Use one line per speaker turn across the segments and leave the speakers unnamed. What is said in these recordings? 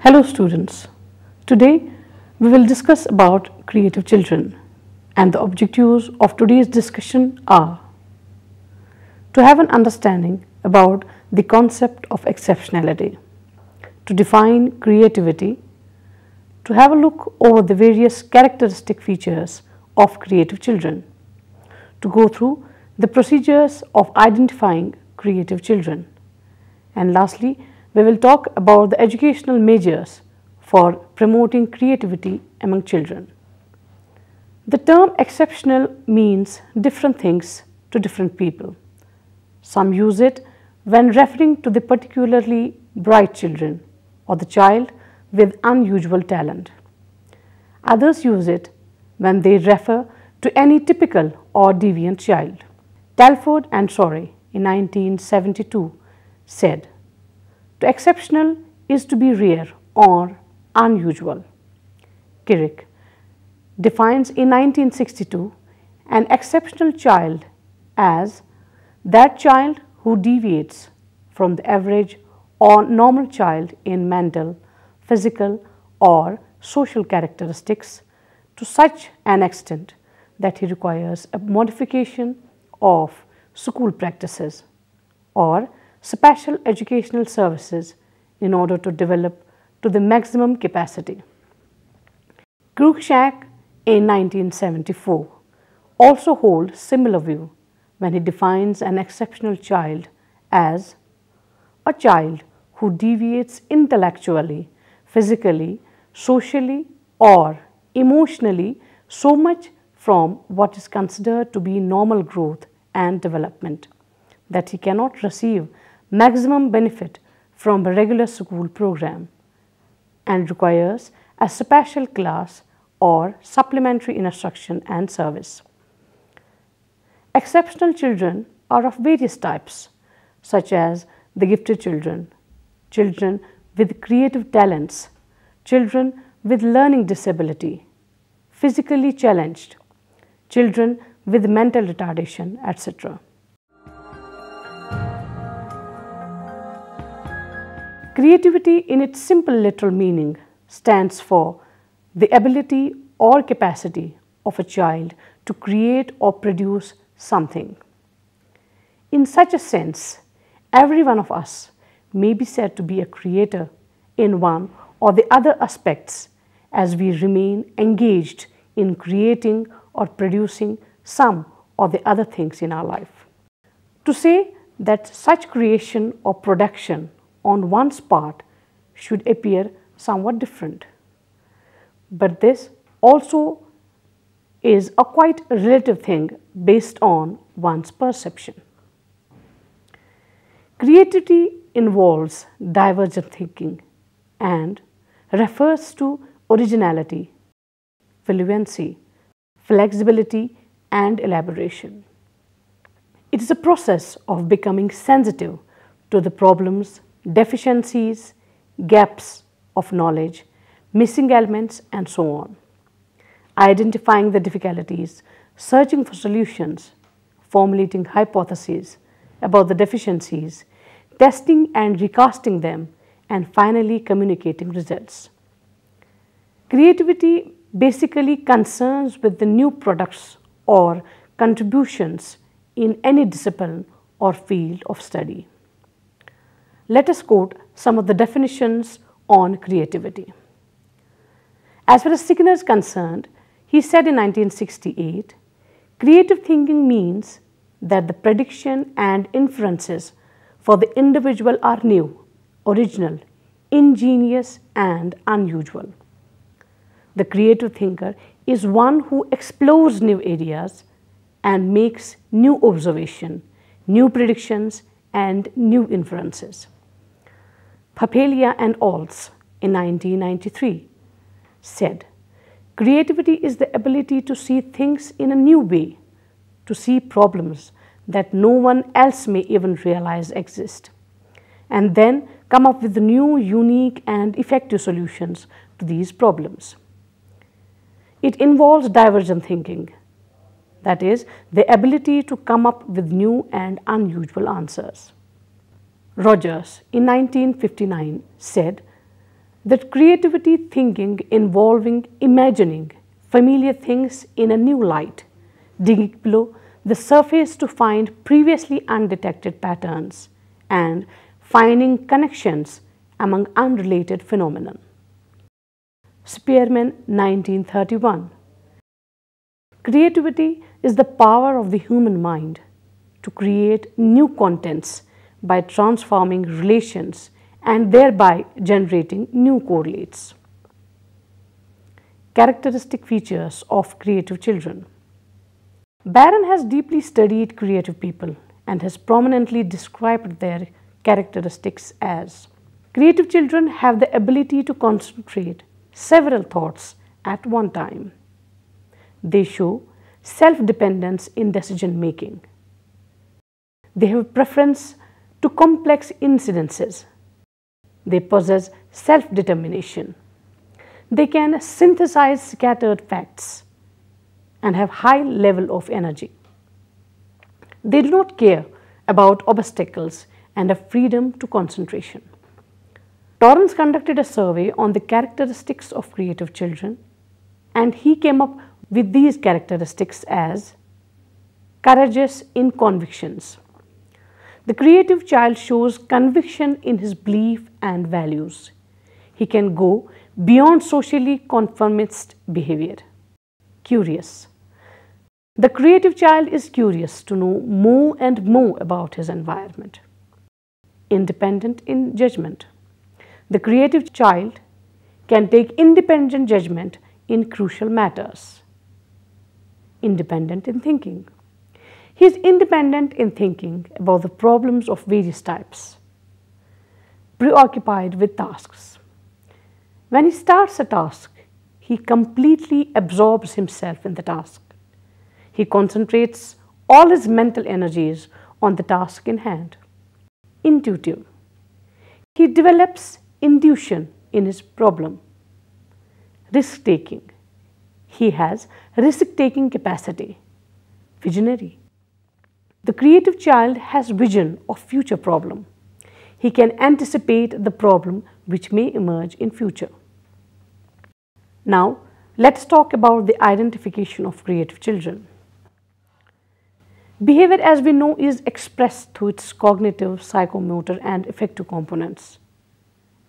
Hello students, today we will discuss about creative children and the objectives of today's discussion are to have an understanding about the concept of exceptionality, to define creativity, to have a look over the various characteristic features of creative children, to go through the procedures of identifying creative children, and lastly we will talk about the educational measures for promoting creativity among children. The term exceptional means different things to different people. Some use it when referring to the particularly bright children or the child with unusual talent. Others use it when they refer to any typical or deviant child. Talford and Sorey in 1972 said, "To exceptional is to be rare or unusual." Kirk defines in 1962 an exceptional child as that child who deviates from the average or normal child in mental, physical or social characteristics to such an extent that he requires a modification of school practices or special educational services in order to develop to the maximum capacity. Cruikshank in 1974 also holds similar view when he defines an exceptional child as a child who deviates intellectually, physically, socially or emotionally so much from what is considered to be normal growth and development that he cannot receive maximum benefit from a regular school program and requires a special class or supplementary instruction and service. Exceptional children are of various types, such as the gifted children, children with creative talents, children with learning disability, physically challenged, children with mental retardation, etc. Creativity in its simple literal meaning stands for the ability or capacity of a child to create or produce something. In such a sense, every one of us may be said to be a creator in one or the other aspects as we remain engaged in creating or producing some or the other things in our life. To say that such creation or production on one's part should appear somewhat different. But this also is a quite relative thing based on one's perception. Creativity involves divergent thinking and refers to originality, fluency, flexibility and elaboration. It is a process of becoming sensitive to the problems, deficiencies, gaps of knowledge, missing elements and so on. Identifying the difficulties, searching for solutions, formulating hypotheses about the deficiencies, testing and recasting them, and finally communicating results. Creativity basically concerns with the new products or contributions in any discipline or field of study. Let us quote some of the definitions on creativity. As far as Skinner is concerned, he said in 1968, "Creative thinking means that the prediction and inferences for the individual are new, original, ingenious and unusual. The creative thinker is one who explores new areas and makes new observation, new predictions and new inferences." Papalia and Alls in 1993 said, "Creativity is the ability to see things in a new way, to see problems that no one else may even realize exist, and then come up with new, unique and effective solutions to these problems." It involves divergent thinking, that is, the ability to come up with new and unusual answers. Rogers in 1959 said, That creativity thinking involving imagining familiar things in a new light, digging below the surface to find previously undetected patterns, and finding connections among unrelated phenomena. Spearman, 1931. Creativity is the power of the human mind to create new contents by transforming relations and thereby generating new correlates. Characteristic features of creative children. Barron has deeply studied creative people and has prominently described their characteristics as: creative children have the ability to concentrate several thoughts at one time. They show self-dependence in decision making. They have preference to complex incidences. They possess self-determination. They can synthesize scattered facts and have high level of energy. They do not care about obstacles and have freedom to concentration. Torrance conducted a survey on the characteristics of creative children, and he came up with these characteristics as: courageous in convictions. The creative child shows conviction in his belief and values. He can go beyond socially conformist behavior. Curious. The creative child is curious to know more and more about his environment. Independent in judgment. The creative child can take independent judgment in crucial matters. Independent in thinking. He is independent in thinking about the problems of various types. Preoccupied with tasks. When he starts a task, he completely absorbs himself in the task. He concentrates all his mental energies on the task in hand. Intuitive. He develops intuition in his problem. Risk-taking. He has risk-taking capacity. Visionary. The creative child has vision of future problem. He can anticipate the problem which may emerge in future. Now, let's talk about the identification of creative children. Behavior, as we know, is expressed through its cognitive, psychomotor, and affective components,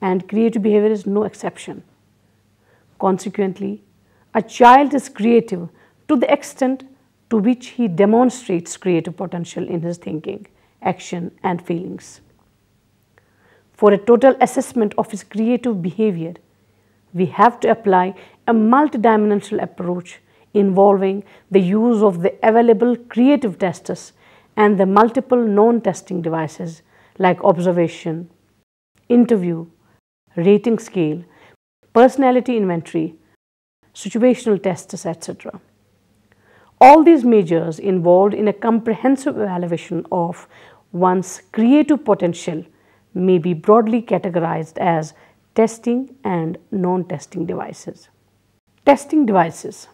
and creative behavior is no exception. Consequently, a child is creative to the extent to which he demonstrates creative potential in his thinking, action, and feelings. For a total assessment of his creative behavior, we have to apply a multidimensional approach involving the use of the available creative testers and the multiple non-testing devices like observation, interview, rating scale, personality inventory, situational testers, etc. All these measures involved in a comprehensive evaluation of one's creative potential may be broadly categorized as testing and non-testing devices. Testing devices.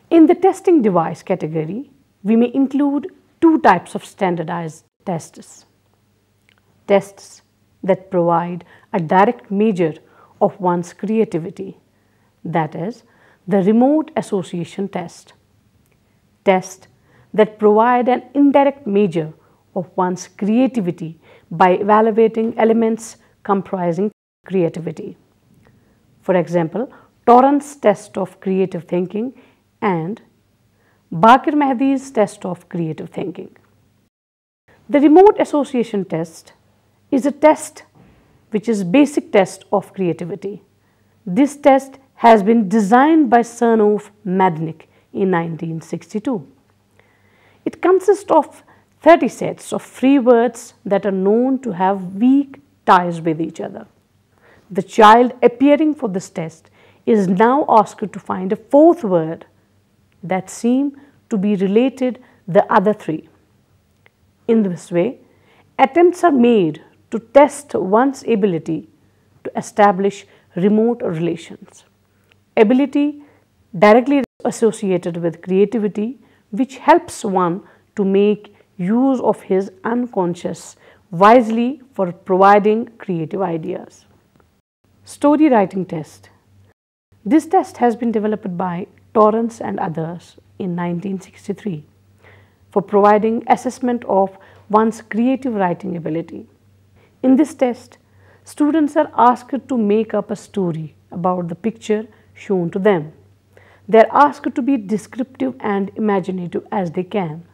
In the testing device category, we may include two types of standardized tests. Tests that provide a direct measure of one's creativity, that is, the remote association test. Tests that provide an indirect measure of one's creativity by evaluating elements comprising creativity. For example, Torrance's test of creative thinking and Bakir Mehdi's test of creative thinking. The remote association test is a test which is basic test of creativity. This test has been designed by Chernoff Madnick in 1962. It consists of 30 sets of free words that are known to have weak ties with each other. The child appearing for this test is now asked to find a fourth word that seem to be related the other three. In this way, attempts are made to test one's ability to establish remote relations. Ability directly associated with creativity, which helps one to make use of his unconscious wisely for providing creative ideas. Story writing test. This test has been developed by Torrance and others in 1963 for providing assessment of one's creative writing ability. In this test, students are asked to make up a story about the picture shown to them. They are asked to be descriptive and imaginative as they can.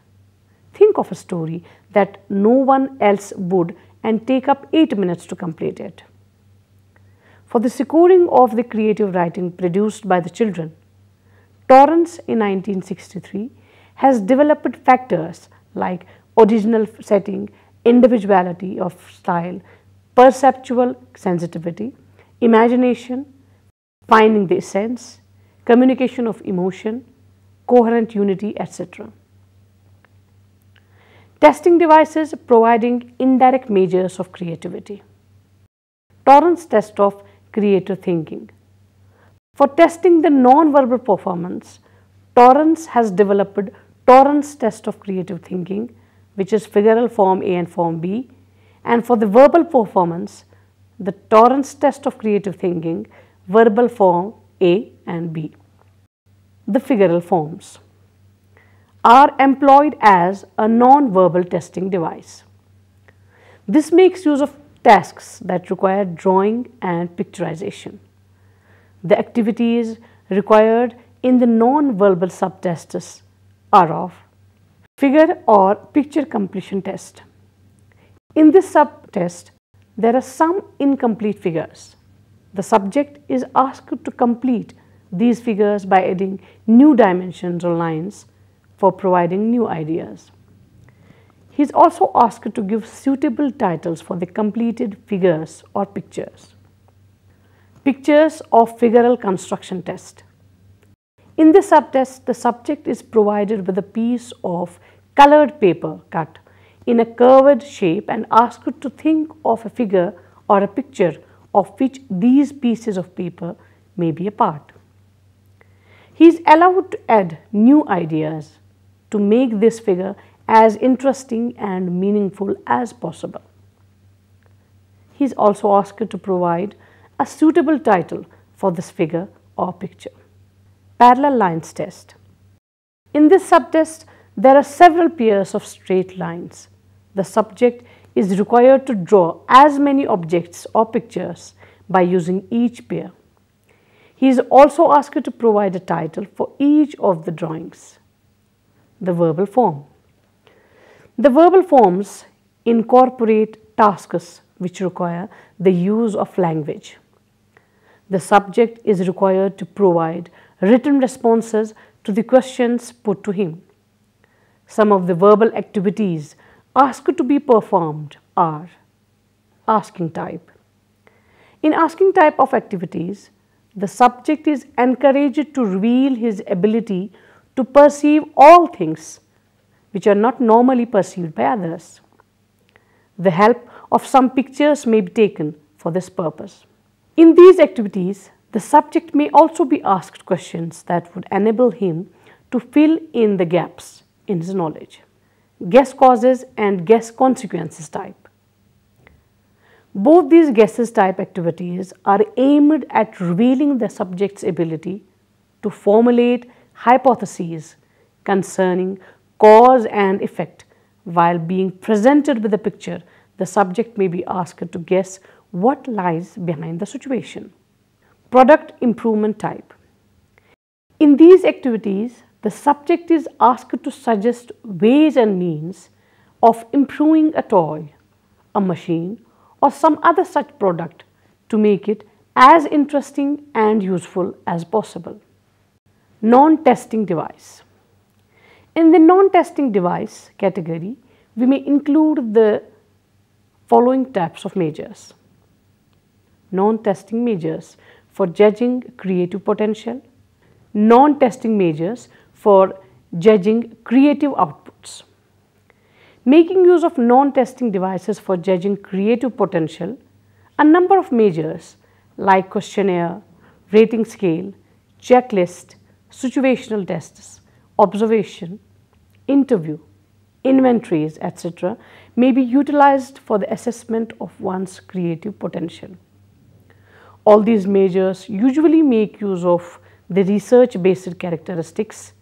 Think of a story that no one else would and take up 8 minutes to complete it. For the scoring of the creative writing produced by the children, Torrance in 1963 has developed factors like original setting, individuality of style, perceptual sensitivity, imagination, finding the essence, communication of emotion, coherent unity, etc. Testing devices providing indirect measures of creativity. Torrance test of creative thinking. For testing the non-verbal performance, Torrance has developed Torrance test of creative thinking, which is figural form A and form B, and for the verbal performance, the Torrance test of creative thinking, verbal form A and B. The figural forms are employed as a non-verbal testing device. This makes use of tasks that require drawing and picturization. The activities required in the non-verbal subtests are of figure or picture completion test. In this subtest, there are some incomplete figures. The subject is asked to complete these figures by adding new dimensions or lines for providing new ideas. He is also asked to give suitable titles for the completed figures or pictures. Pictures of figural construction test. In this subtest, the subject is provided with a piece of colored paper cut in a curved shape and asked to think of a figure or a picture of which these pieces of paper may be a part. He is allowed to add new ideas to make this figure as interesting and meaningful as possible. He is also asked to provide a suitable title for this figure or picture. Parallel lines test. In this subtest, there are several pairs of straight lines. The subject is required to draw as many objects or pictures by using each pair. He is also asked to provide a title for each of the drawings. The verbal form. The verbal forms incorporate tasks which require the use of language. The subject is required to provide written responses to the questions put to him. Some of the verbal activities asked to be performed are asking type. In asking type of activities, the subject is encouraged to reveal his ability to perceive all things which are not normally perceived by others. The help of some pictures may be taken for this purpose. In these activities, the subject may also be asked questions that would enable him to fill in the gaps in his knowledge. Guess causes and guess consequences type. Both these guesses type activities are aimed at revealing the subject's ability to formulate hypotheses concerning cause and effect. While being presented with a picture, the subject may be asked to guess what lies behind the situation. Product improvement type. In these activities, the subject is asked to suggest ways and means of improving a toy, a machine, or some other such product to make it as interesting and useful as possible. Non-testing device. In the non-testing device category, we may include the following types of measures. Non-testing measures for judging creative potential. Non-testing measures for judging creative outputs. Making use of non-testing devices for judging creative potential, a number of measures like questionnaire, rating scale, checklist, situational tests, observation, interview, inventories, etc. may be utilized for the assessment of one's creative potential. All these measures usually make use of the research-based characteristics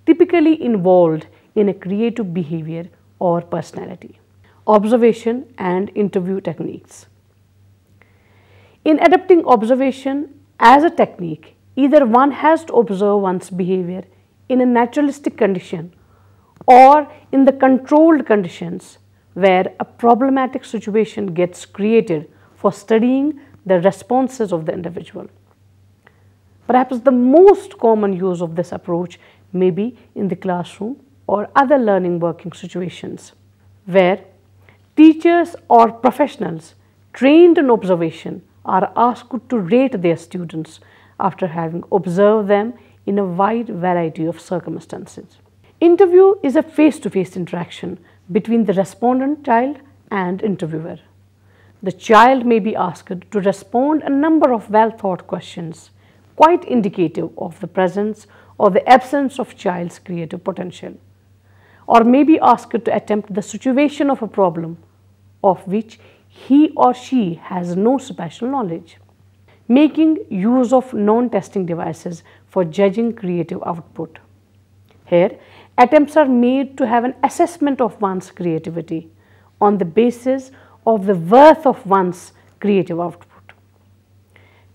typically involved in a creative behavior or personality. Observation and interview techniques. In adapting observation as a technique, either one has to observe one's behavior in a naturalistic condition or in the controlled conditions where a problematic situation gets created for studying the responses of the individual. Perhaps the most common use of this approach may be in the classroom or other learning working situations, where teachers or professionals trained in observation are asked to rate their students after having observed them in a wide variety of circumstances. Interview is a face-to-face interaction between the respondent child and interviewer. The child may be asked to respond a number of well-thought questions, quite indicative of the presence or the absence of child's creative potential, or may be asked to attempt the situation of a problem of which he or she has no special knowledge. Making use of non-testing devices for judging creative output. Here, attempts are made to have an assessment of one's creativity on the basis of the worth of one's creative output.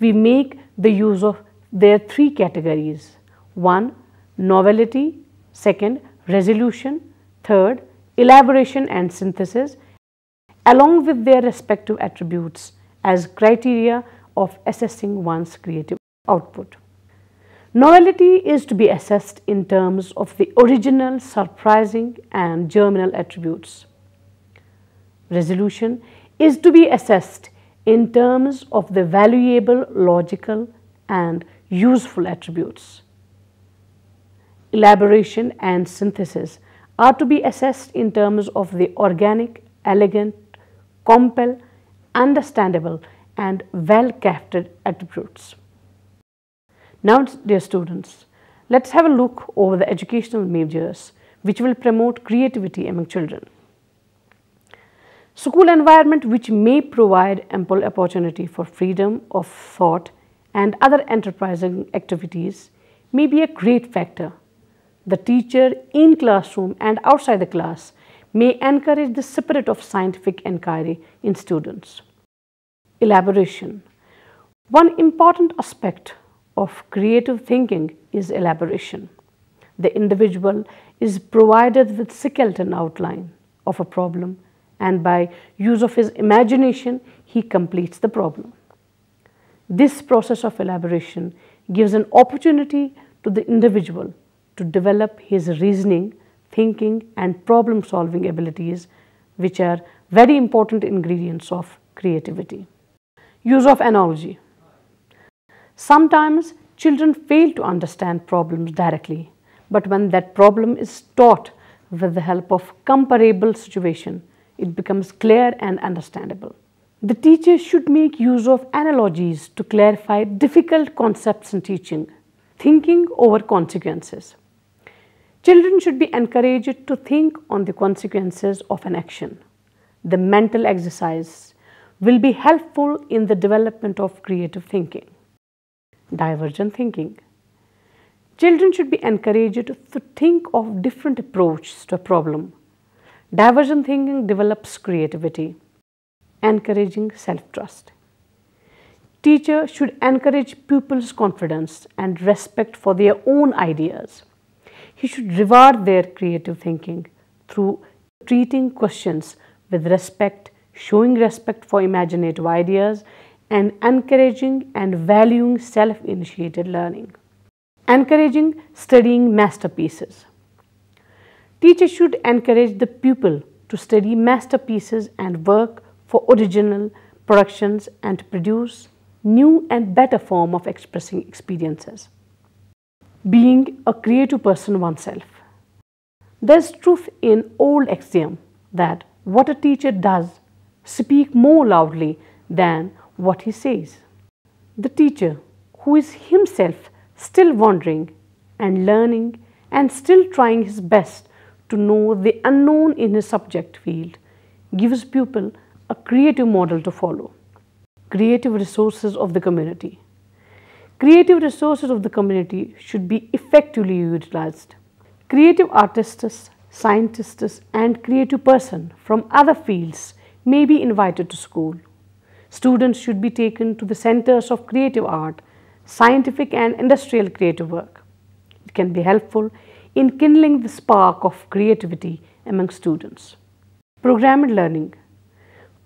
We make the use of their three categories: 1. Novelty, 2. Resolution, 3. Elaboration and synthesis, along with their respective attributes as criteria of assessing one's creative output. Novelty is to be assessed in terms of the original, surprising and germinal attributes. Resolution is to be assessed in terms of the valuable, logical and useful attributes. Elaboration and synthesis are to be assessed in terms of the organic, elegant, compel, understandable and well-crafted attributes. Now, dear students, let's have a look over the educational measures which will promote creativity among children. School environment which may provide ample opportunity for freedom of thought and other enterprising activities may be a great factor. The teacher in classroom and outside the class may encourage the spirit of scientific inquiry in students. Elaboration. One important aspect of creative thinking is elaboration. The individual is provided with skeleton outline of a problem, and by use of his imagination he completes the problem. This process of elaboration gives an opportunity to the individual to develop his reasoning, thinking and problem solving abilities, which are very important ingredients of creativity. Use of analogy. Sometimes children fail to understand problems directly, but when that problem is taught with the help of comparable situation, it becomes clear and understandable. The teacher should make use of analogies to clarify difficult concepts in teaching, thinking over consequences. Children should be encouraged to think on the consequences of an action. The mental exercise will be helpful in the development of creative thinking. Divergent thinking. Children should be encouraged to think of different approaches to a problem. Divergent thinking develops creativity, encouraging self-trust. Teacher should encourage pupils' confidence and respect for their own ideas. He should reward their creative thinking through treating questions with respect, showing respect for imaginative ideas, and encouraging and valuing self-initiated learning. Encouraging studying masterpieces. Teachers should encourage the pupil to study masterpieces and work for original productions and produce new and better form of expressing experiences. Being a creative person oneself. There is truth in old axiom that what a teacher does speaks more loudly than what he says. The teacher, who is himself still wondering and learning and still trying his best to know the unknown in his subject field, gives pupil a creative model to follow. creative resources of the community. Creative resources of the community should be effectively utilized. Creative artists, scientists, and creative persons from other fields may be invited to school. Students should be taken to the centers of creative art, scientific and industrial creative work. It can be helpful in kindling the spark of creativity among students. Programmed learning.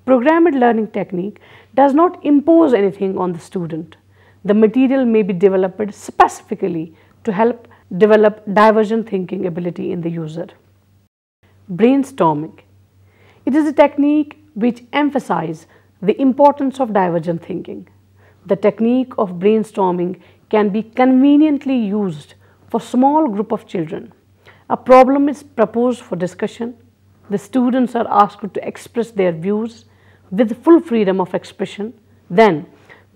Programmed learning technique does not impose anything on the student. The material may be developed specifically to help develop divergent thinking ability in the user. Brainstorming. It is a technique which emphasizes the importance of divergent thinking. The technique of brainstorming can be conveniently used for small group of children. A problem is proposed for discussion. The students are asked to express their views with full freedom of expression. Then,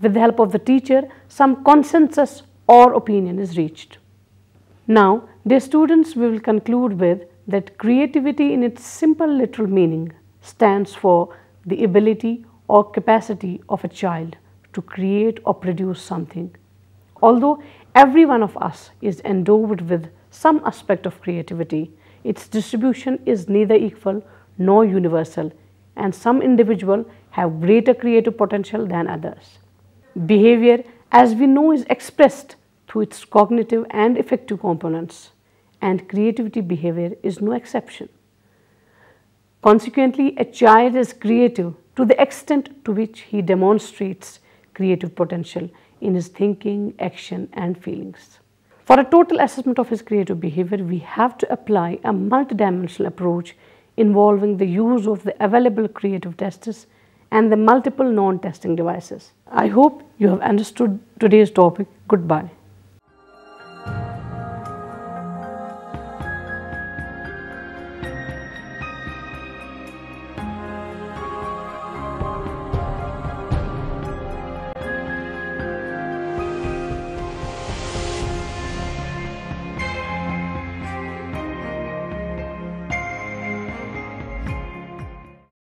with the help of the teacher, some consensus or opinion is reached. Now, dear students, we will conclude with that creativity in its simple literal meaning stands for the ability or capacity of a child to create or produce something. Although every one of us is endowed with some aspect of creativity, its distribution is neither equal nor universal, and some individuals have greater creative potential than others. Behavior, as we know, is expressed through its cognitive and affective components, and creativity behavior is no exception. Consequently, a child is creative to the extent to which he demonstrates creative potential in his thinking, action, and feelings. For a total assessment of his creative behavior, we have to apply a multidimensional approach involving the use of the available creative tests and the multiple non-testing devices. I hope you have understood today's topic. Goodbye.